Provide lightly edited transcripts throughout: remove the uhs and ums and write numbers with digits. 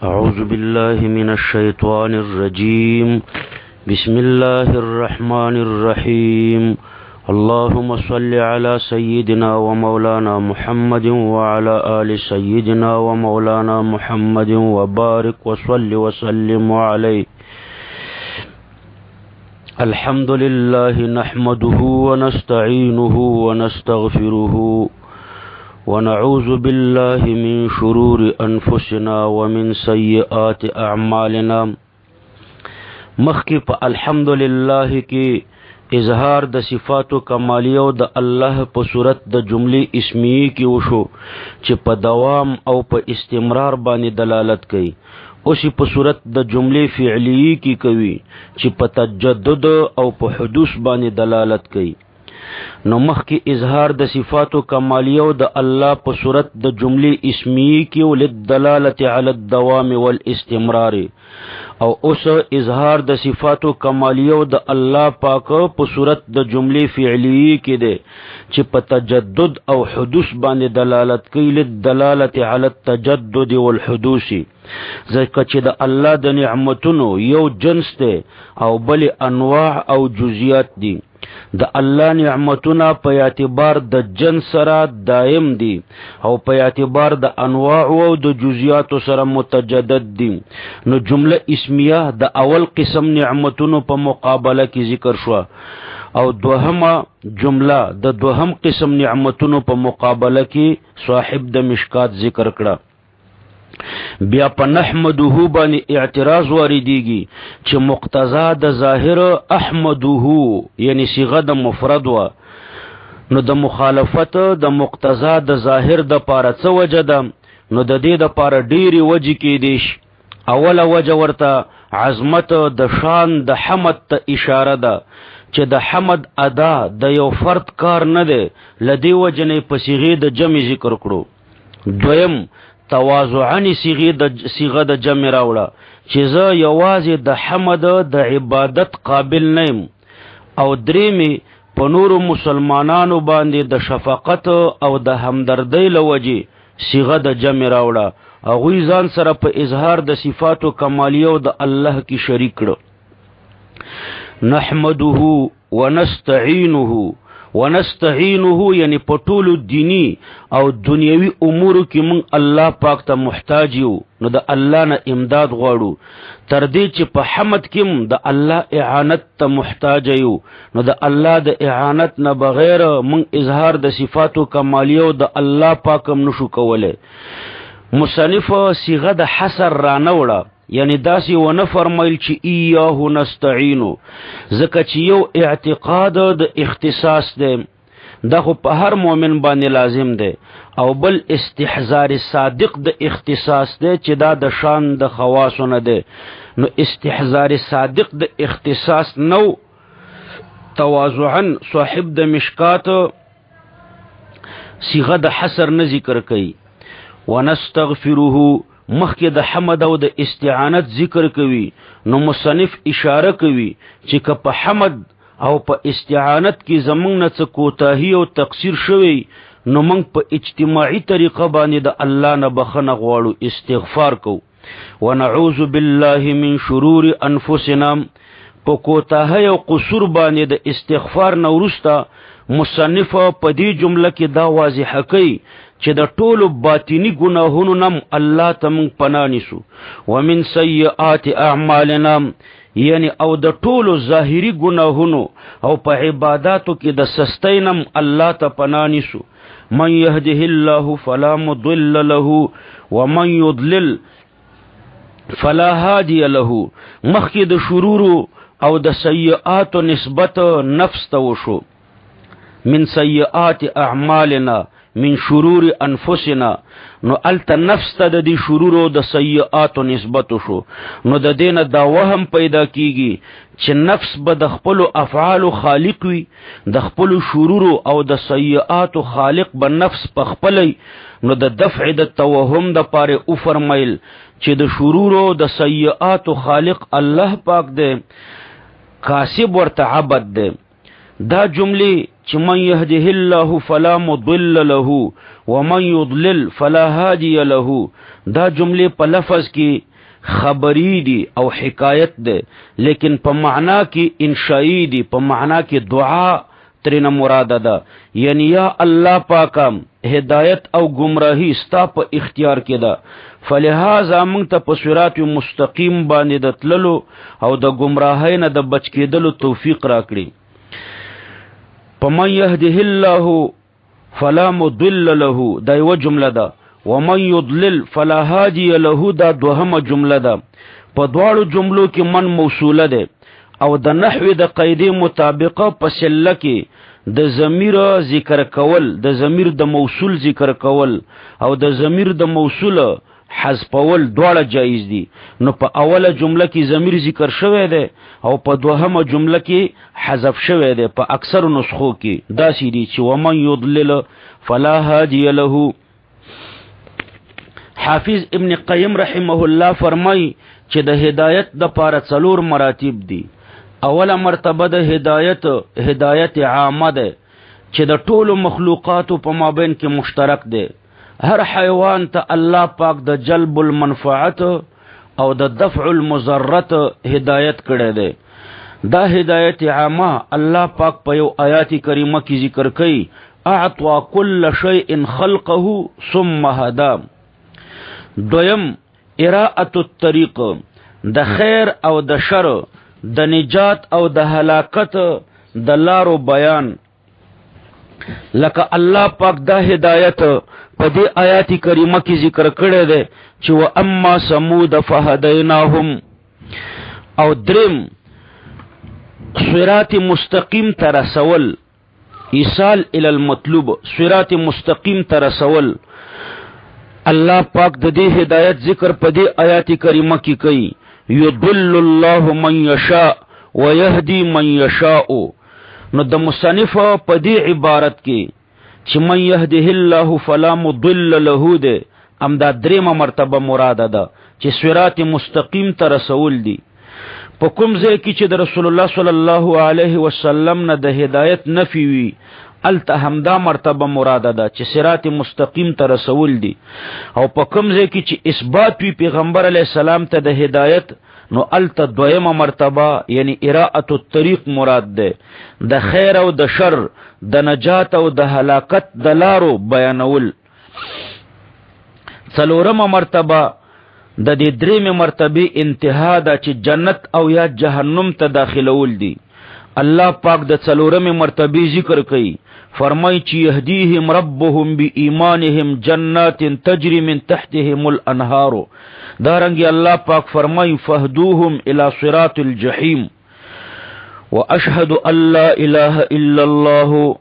أعوذ بالله من الشيطان الرجيم. بسم الله الرحمن الرحيم. اللهم صل على سيدنا ومولانا محمد وعلى آل سيدنا ومولانا محمد وبارك وصل وسلم عليه. الحمد لله نحمده ونستعينه ونستغفره ونعوذ بالله من شرور أنفسنا ومن سيئات أعمالنا. مخکی په الحمد لله کی اظهار د صفاتو کمالیه او د الله په صورت د جملې اسمیه کی وشو چې په دوام او په استمرار باندې دلالت کوي. اوسی په صورت د جملې فعلیه کی کوي چې په تجدد او په حدوث باندې دلالت کوي. نو مخکی اظهار د صفاتو کمالیه او د الله په صورت د جملې اسمیه کی وللدلالت علی الدوام والاستمرار، او اوس اظهار د صفاتو کمالیه او د الله پاک په صورت د جملې فعلیه کی ده چې په تجدد او حدوث باندې دلالت کوي، للدلالت علی التجدد والحدوث. ځکه چې د الله د نعمتونو یو جنس ده او بل انواع او جزئیات دي. د الله نعمتونه په اعتبار د جنس سره دائم دي او په اعتبار د انواع او د جزئیات سره متجدد دي. نو جمله اسمیه د اول قسم نعمتونو په مقابله کې ذکر شو، او دوهمه جمله د دوهم قسم نعمتونو په مقابله کې صاحب د مشکات ذکر کړه. بیا په نحمده باندې اعتراض واردېږي چې مقتضا د ظاهر احمده یعنی صيغه د مفرد و، نو د مخالفت د مقتضا د ظاهر د پاره څه وجه ده؟ نو د دې د پاره ډېری وجه کې دي. اوله وجه ورته عظمت د شان د حمد ته اشاره ده چې د حمد ادا د یو فرد کار نه ده، لدی وجه نه په صيغه د جمع ذکر کړو. دویم تواضعن صيغه د جمع راوړه چې زه یوازې د حمد د عبادت قابل نیم. او دریمه په نورو مسلمانانو باندې د شفقت او د همدردۍ لوجه صيغه د جمع راوړه. هغوی ځان سره په اظهار د صفاتو کمالیه او د الله کی شریک کړو. نحمده ونستعینه یعنی په ټولو دینی او دنیوي امورو کې مونږ الله پاک ته محتاج یو، نو د الله نه امداد غواړو. تر دې چې په حمد کې د الله اعانت ته محتاج یو، نو د الله د اعانت نه بغیر مونږ اظهار د صفاتو کمالیه او د الله پاک هم نشو کولای. مصنف صيغه د حصر را نه وړه، یعنی داسې ونه فرمایل چې ایاه نستعینو، ځکه چې یو اعتقاد د اختصاص دی، دا خو په هر مؤمن باندې لازم دی، او بل استحضار صادق د اختصاص دی چې دا د شان د خواصو نه دی. نو استحضار صادق د اختصاص نو تواضعا صاحب د مشکات صيغه د حصر نه ذکر کوي. ونستغفره مخکې د حمد او د استعانت ذکر کوي، نو مصنف اشاره کوي چې که په حمد او په استعانت کې زمونږ نه څه کوتاهي او تقصیر شوی، نو موږ په اجتماعي طریقه باندې د الله نه بخښنه غواړو، استغفار کوو. ونعوذ بالله من شرور انفسنا، په کوتاهی او قصور باندې د استغفار نه وروسته مصنف په دې جمله کې دا واضح کوي چې د ټولو باطینی ګناهونو نم الله ته مونږ پناه نیسو. ومن سیئات اعمالنا، یعنی او د ټولو ظاهری ګناهونو او په عباداتو کې د سستۍ نم الله ته پناه نیسو. من يهده الله فلا مضل له ومن يضلل فلا هادي له. مخکې د شرور او د سیئات نسبت نفس ته وشو. من سیئات اعمالنا من شرور انفسنا، نو الته نفس ته د دې شرور او د سیئات نسبت شو. نو د دینه دا وهم پیدا کیږي چې نفس به د خپل افعال خالق وي، د خپل شرور او د سیئات خالق به نفس په خپل. نو د دفع د توهم د پاره او فرمایل چې د شرور او د سیئات خالق الله پاک دی، کاسب ورته عبد دی. دا جمله چې من يهده الله فلا مضل له ومن يضلل فلا هادي له. دا جملے په لفظ کی خبری دی او حکایت ده، لیکن په معنا کی انشائی دی، په معنا کی دعا ترینه مراد ده. یعنی یا الله پاکا هدایت او گمراهی ستا په اختیار کې ده، فلهذا موږ ته په صراط مستقیم باندې د تللو او د گمراهۍ نه د بچ کېدلو توفیق راکړي. فمن يهده الله فلا مضل له، دا یو جمله ده. ومن يضلل فلا هادي له، دا دوهمه جمله ده. په دواړو جملو کې من موصوله ده او د نحوی د قاعده مطابقه په سله کې د ضمیر ذکر کول، د ضمیر د موصول ذکر کول او د ضمیر د موصول حذفول دواړه جایز دي. نو په اوله جمله کې ضمیر ذکر شوی دی او په دوهمه جمله کې حذف شوی دی. په اکثر نسخو کې داسې دي چې ومن یضلل فلا هادی له. حافظ ابن قیم رحمه الله فرمای چې د هدایت د پاره 4 مراتب دي. اوله مرتبه د هدایت عامه ده چې د ټولو مخلوقاتو په مابین کې مشترک ده. هر حیوان ته الله پاک د جلب المنفعت او د دفع المضرت هدایت کړی ده. دا هدایت عامه الله پاک په یو آیات کریمه کې ذکر کوي، اعطى كل شيء خلقه ثم هدى. دویم اراءة الطریق، د خیر او د شر، د نجات او د هلاکت د لارو بیان. لکه الله پاک دا هدایت په دې آیات کریمه کې ذکر کړی دی چې و اما ثمود فهدیناهم. او دریم صراط مستقیم ته رسول، ایصال الی المطلوب، صراط مستقیم ته رسول. الله پاک د دې هدایت ذکر په دې آیات کریمه کې کوي، یضل الله من یشاء ويهدي من یشاء. نو د مصنف په دې عبارت کې چې من يهده الله فلا مضل له ده، امدا دریمه مرتبه مراد ده چې صراط مستقیم ته رسول دي. په کوم ځای کې چې د رسول الله صلی الله علیه وسلم نه د هدایت نفي وي، الته همدا مرتبه مراد ده چې صراط مستقیم ته رسول دي. او په کوم ځای کې چې اثبات وي پیغمبر علیه السلام ته د هدایت، نو الته دویمه مرتبه یعنی اراءة الطریق مراد ده، د خیر او د شر، د نجات او د هلاکت د لارو بیانول. څلورمه مرتبه د دې درېمه مرتبه انتها ده چې جنت او یا جهنم ته داخلول دي. الله پاک د څلورمه مرتبه ذکر کوي، فرمای چې يهديهم ربهم بإيمانهم جنات تجري من تحتهم الانهار. دارنګي الله پاک فرمای فهدوهم الى صراط الجحيم. واشهد ان لا اله الا الله.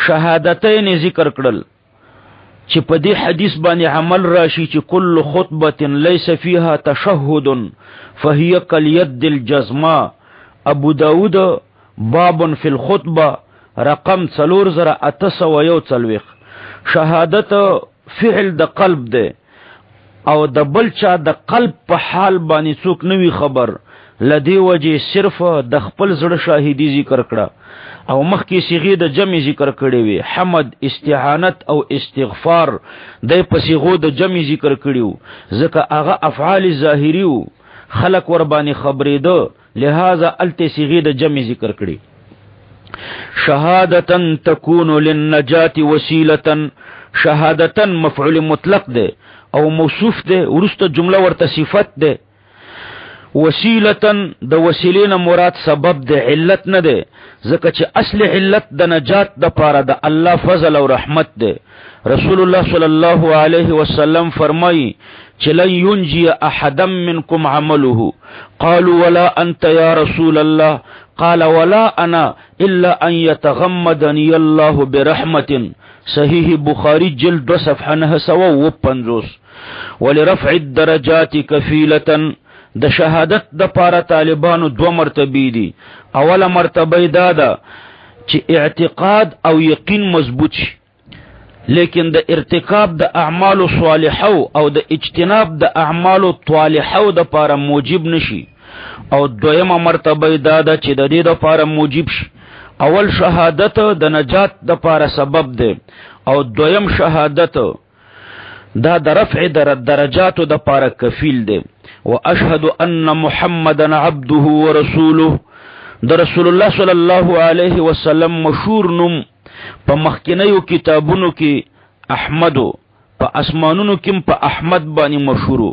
شهادتين ذکر کړل چې په دې حدیث باندې عمل راشي چې کل خطبه ليس فيها تشهد فهي كاليد الجزماء. ابو داود باب فی الخطبه رقم 4841. شهادت فعل د قلب ده او د بل چا د قلب په حال باندې څوک نوی خبر، لدی وجه صرف د خپل زړه شاهدی ذکر کړه. او مخکې صيغه د جمع ذکر کړي وي، حمد، استعانت او استغفار د په صيغو د جمع ذکر کړیو، ځکه هغه افعال ظاهری وو، خلق ور باندې خبرېده، لہذا الته صيغه د جمع ذکر کړي. شهادتن تكون للنجات وسيله. شهادتن مفعول مطلق ده او موصوف ده، ورسته جمله ورته صفت ده. وسیلتن د وسیلین مراد سبب د علت نه ده، ځکه چې اصل علت د نجات د پاره د الله فضل او رحمت ده. رسول الله صلی الله علیه وسلم فرمایي چې لن ينجي احدا منكم عمله. قالوا ولا انت يا رسول الله؟ قال ولا انا الا ان يتغمدني الله برحمه. صحیح بخاری جلد 2 صفحه 950. ولرفع الدرجات كفيله. د شهادت د پاره طالبانو 2 مرتبه دي. اوله مرتبه دا ده چې اعتقاد او یقین مضبوط شي، لیکن د ارتکاب د اعمال صالحو او د اجتناب د اعمال طالحو د پاره موجب نشي. او دویمه مرتبه دا ده چې د دې د پاره موجب شي. اول شهادت د نجات د پاره سبب ده، او دویم شهادت دا د رفع درجاتو د پاره کفیل دی. واشهد ان محمدا عبده ورسوله د رسول الله صلی الله علیه وسلم مشهور نوم په مخکینیو کتابونو کې احمدو، په اسمانونو کې په احمد باندې مشهورو،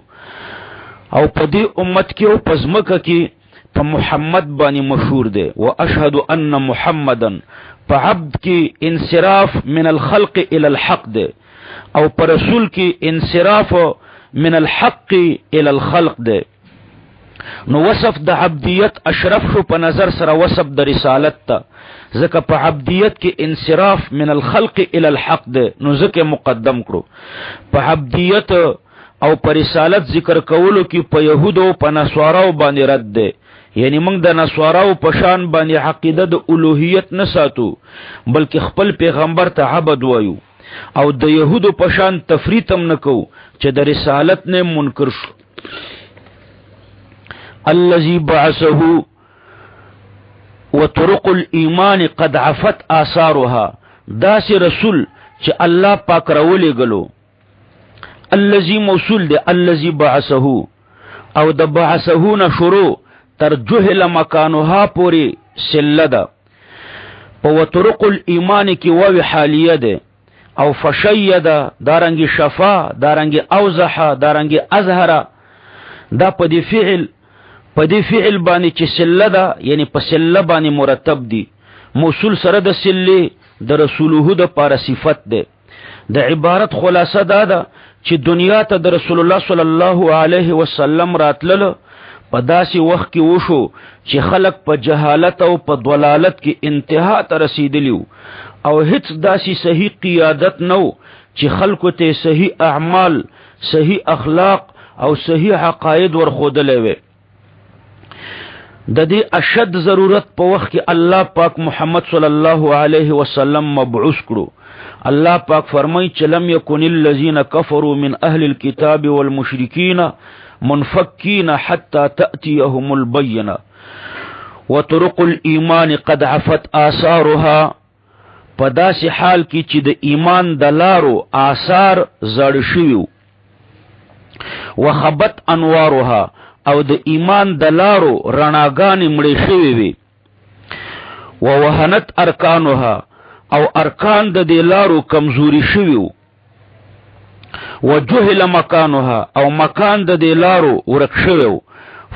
او په دې امت کې او په ځمکه کې په محمد باندې مشهور دی. واشهد ان محمدا په عبد کې انصراف من الخلق الى الحق دی، او په رسول کې انصراف من الحق الى الخلق دی. نو وصف د عبدیت اشرف شو په نظر سره وصف د رسالت ته، ځکه په عبدیت کې انصراف من الخلق الى الحق دی، نو ځکه مقدم کړو. په عبدیت او په رسالت ذکر کولو کې په يهودو په نصاراو باندې رد دی، یعنی موږ د نصاراو په شان باندې عقیده د الوهیت نه ساتو، بلکې خپل پیغمبر ته عبد وایو، او د يهودو په شان تفریط هم نکو چې د رسالت نه منکر شو. الذي بعثه وطرق الایمان قد عفت آثارها، داس رسول چې الله پاک راولې غلو. الذي موصول دی الذي بعثه، او د بعثه نه شروع تر جهل مکانها پوری سلده. په وطرق الایمان کې واو حالیه ده، او فشید دارنګي شفا دارنګي اوزح دارنګي ازهر، دا په دې فعل باندې چې سله ده، یعنی په سله باندې مرتب دي. موصول سره د سله د رسوله د پاره صفت ده. د عبارت خلاصه دا ده چې دنیا ته د رسول الله صلی الله علیه وسلم راتلل په داسې وخت کې وشو چې خلق په جهالت او په ضلالت کې انتها ته رسیدلیو، او هیڅ داسې صحیح قیادت نو چې خلکو ته صحیح اعمال، صحیح اخلاق او صحیح عقاید ورخودلې وي. د دې اشد ضرورت په وخت کې الله پاک محمد صلی الله علیه وسلم مبعوث کړو. الله پاک فرمای چې لم یکن الذین کفروا من اهل الكتاب والمشرکین منفکین حتى تأتیهم البینه وطرق الایمان قد عفت آثارها، په داسې حال کې چې د ایمان د لارو آثار زړ شویو. وخبت انوارها، او د ایمان د لارو رڼاګانې مړې شوې وي. ووهنت ارکانها، او ارکان د دې لارو کمزوري شویو. وجهل مکانها، او مکان د دې لارو ورک شویو.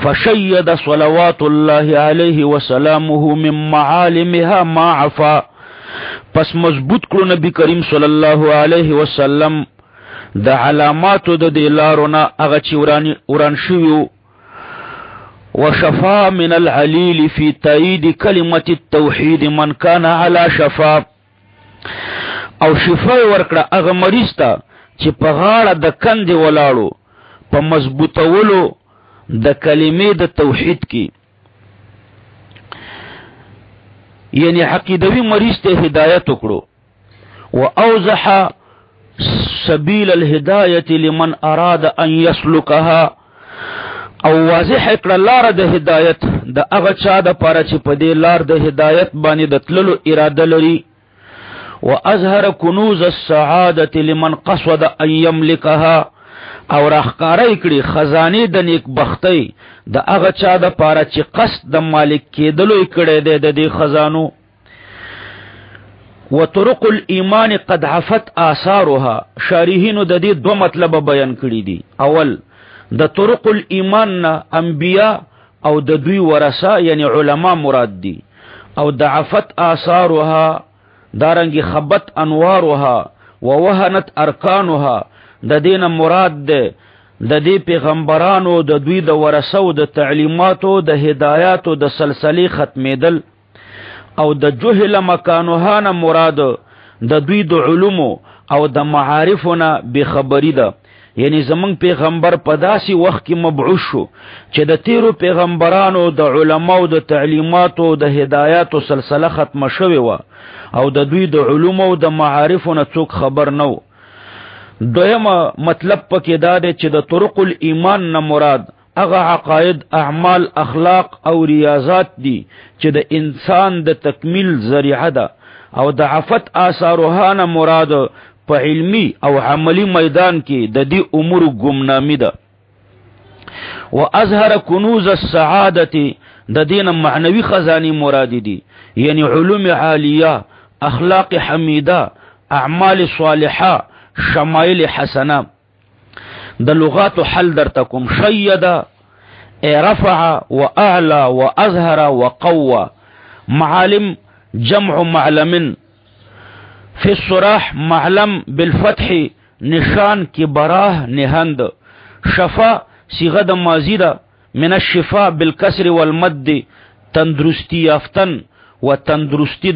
فشید صلوات الله علیه وسلامه من معالمها ما عفا، پس مضبوط کړو نبی کریم صلی الله علیه وسلم د علاماتو د دې لارو نه هغه چې وران شویو. وشفا من العلیل فی تایید کلمة التوحید من کان علی شفا، او شفا ورکړه هغه مریض ته چې په غاړه د کندې ولاړو په مضبوطولو د کلمې د توحید کې، یعنی عقیدوي مریض ته هدایت وکړو. واوضح سبیل الهدایت لمن اراد ان يسلكها، او واضح کړه لار د هدایت د هغه چا د پاره چې په دې لار د هدایت باندې د تللو اراده لري. واظهر کنوز السعادة لمن قصد ان يملكها، او راخکاری کړي خزانه د نیک بختی د هغه چا د پاره چې قصد د مالک کېدلو کړي د دې خزانو. وطرق الایمان قد عفت آثارها، شارحینو د دې دو مطلب بیان کړي دي. اول د طرق الایمان نه انبیاء او د دوی ورثه یعنی علما مراد دي، او د عفت آثارها دارنګي خبت انوارها ووهنت ارکانها د دین مراد ده د دې پیغمبرانو د دوی د ورثو د تعلیماتو د هدایاتو د سلسله ختمیدل، او د جهل مکانها نه مراد د دوی د علومو او د معارفونه بخبری ده. یعنی زمون پیغمبر په داسې وخت کې مبعوث شو چې د تیرو پیغمبرانو د علماو د تعلیماتو د هدایاتو سلسله ختمه شوې و، او د دوی د علومو او د معارفو نه څوک خبر نو. دویمه مطلب پکې دا دی چې د طرق الایمان نه مراد هغه عقاید، اعمال، اخلاق او ریاضات دي چې د انسان د تکمیل ذریعه ده، او ضعفت آثارها نه مراد په علمی او عملی میدان کې د دې امور گمنامی ده. واظهر کنوز السعادة د دین معنوی خزانی مراد دي، یعنی علوم عالیه، اخلاق حمیده، اعمال صالحه، شمائل حسنه. د لغات حل در تکم شید رفع واعلى واظهر وقوى. معالم جمع معلم، فی الصراح معلم بالفتح نشان کی براه نهند. شفا صیغه د ماضی ده، من الشفاء بالکسر والمد تندرستی یافتن و تندرستی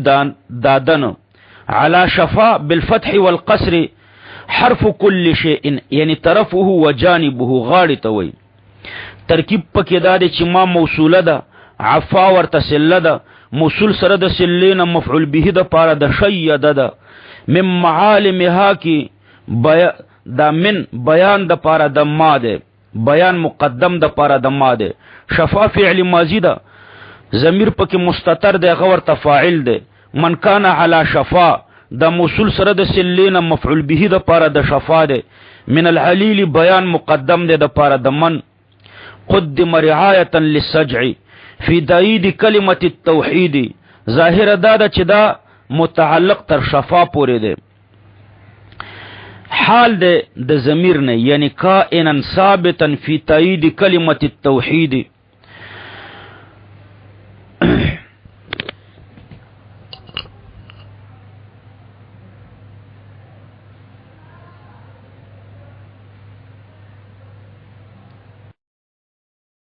دادن. على شفا بالفتح والقصر حرف كل شيء یعنی طرفه و جانبه غاړي ته وي. ترکیب پکې دا دی چې ما موصوله ده، عفا ورته سله ده، موصول سره د سلین مفعول به د پاره د شید ده. من معالمها کی دا من بیان د پاره د ما ده، بیان مقدم د پاره د ما ده. شفا فعل ماضی ده، ضمیر پکې مستتر ده، غور تفاعل ده. من کان علی شفا دا موصول سره د سلین مفعول به د پاره د شفا ده. من العلیل بیان مقدم ده د پاره د من. قدم رعایة للسجع فی تایید کلمة التوحید. ظاهر دا چې دا متعلق تر شفا پورې ده. حال ده د ضمیر نه، یعنی کائنا ثابتا فی تایید کلمة التوحید.